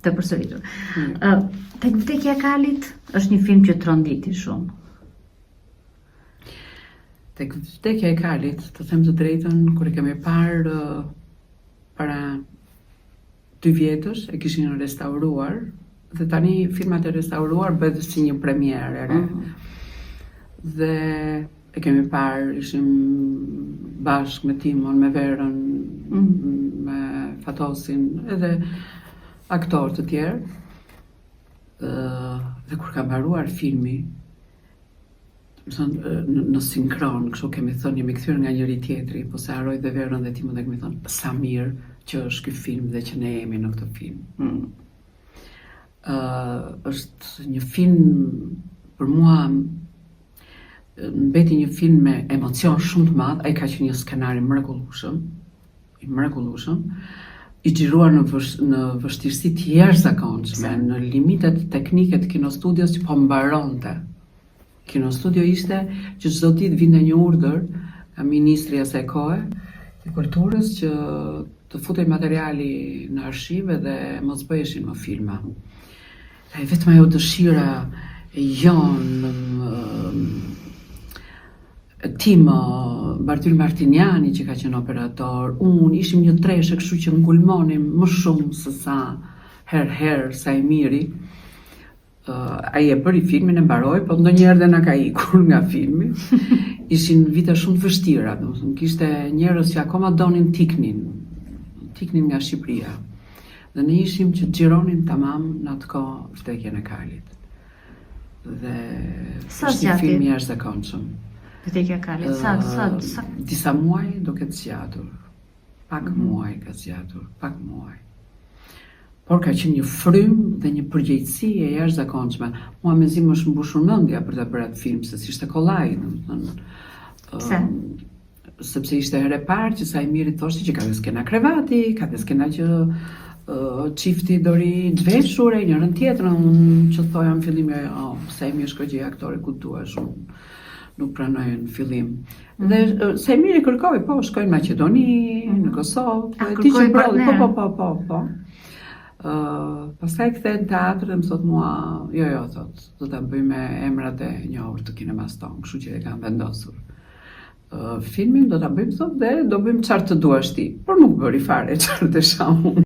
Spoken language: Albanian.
të përsëritur. Tek vdekja e Kalit është një film që të rënditi shumë. Tek vdekja e Kalit, të them të drejtën, kur e kemi parë para 2 vjetësh, e kishin restauruar, dhe tani filmat e restauruar bëhet si një premierë e re. Dhe e kemi parë, ishim bashkë me Timon, me Verën, me Fatosin, edhe aktorë të tjerë. Dhe kur ka mbaruar filmi, në sinkron, kështu kemi thënë, jemi kthyer nga njëri tjetri, po se haroj dhe Verën dhe Timon dhe kemi thënë, sa mirë që është ky film dhe që ne jemi në këtë film. Është një film, për mua, mbeti një film me emocion shumë të madh, ai ka qenë një skenari mrekullueshëm, i xhiruar në vështirësi të jashtëzakonshme, në limitet teknike të kinostudios që po mbaronte. Kinostudio ishte që çdo ditë vinte një urdhër nga ministri asaj kohe të kulturës që të futej materiali në arshive dhe mos bëheshin më filma. E vetëm ajo dëshira e Jon, Timo, Bartyl Martiniani që ka qenë operator, unë ishim një treshe, kështu që ngulmonim më shumë se sa herë sa i miri. Ai e bëri filmin, e mbaroi, po ndonjëherë dhe na ka ikur nga filmi. Ishin vite shumë të vështira, domethënë kishte njerëz që akoma donin tiknin nga Shqipëria. Dhe ne ishim që xhironin tamam në atë kohë vdekjen e Kalit. Dhe është një film i jashtëzakonshëm. Vdekja e Kalit, sa? Disa muaj do ketë zgjatur. Pak muaj ka zgjatur, pak muaj. Por ka qenë një frym dhe një përgjegjësi e jashtëzakonshme. Mua mezi më është mbushur mendja për ta bërë atë film, se ishte kollaj, domethënë. Pse? Sepse ishte herë e parë që Sajmiri thoshte që ka dhe skena krevati, ka dhe skena që çifti do ri dveshur e njërën tjetrën, unë që thoja në fillim, Sajmi është këgjej aktore ku duash, unë nuk pranoj në fillim. Dhe Sajmiri kërkoi, po, shkojnë në Maqedoni, në Kosovë, ti që brolli, po. Pastaj kthehen në teatr dhe më thot mua, jo, thot, do ta bëjmë emrat e njohur të kinemas tonë, kështu që e kam vendosur. Filmin do ta bëjmë, thot, dhe do bëjmë çfarë të duash ti, por nuk bëri fare çfarë desha unë.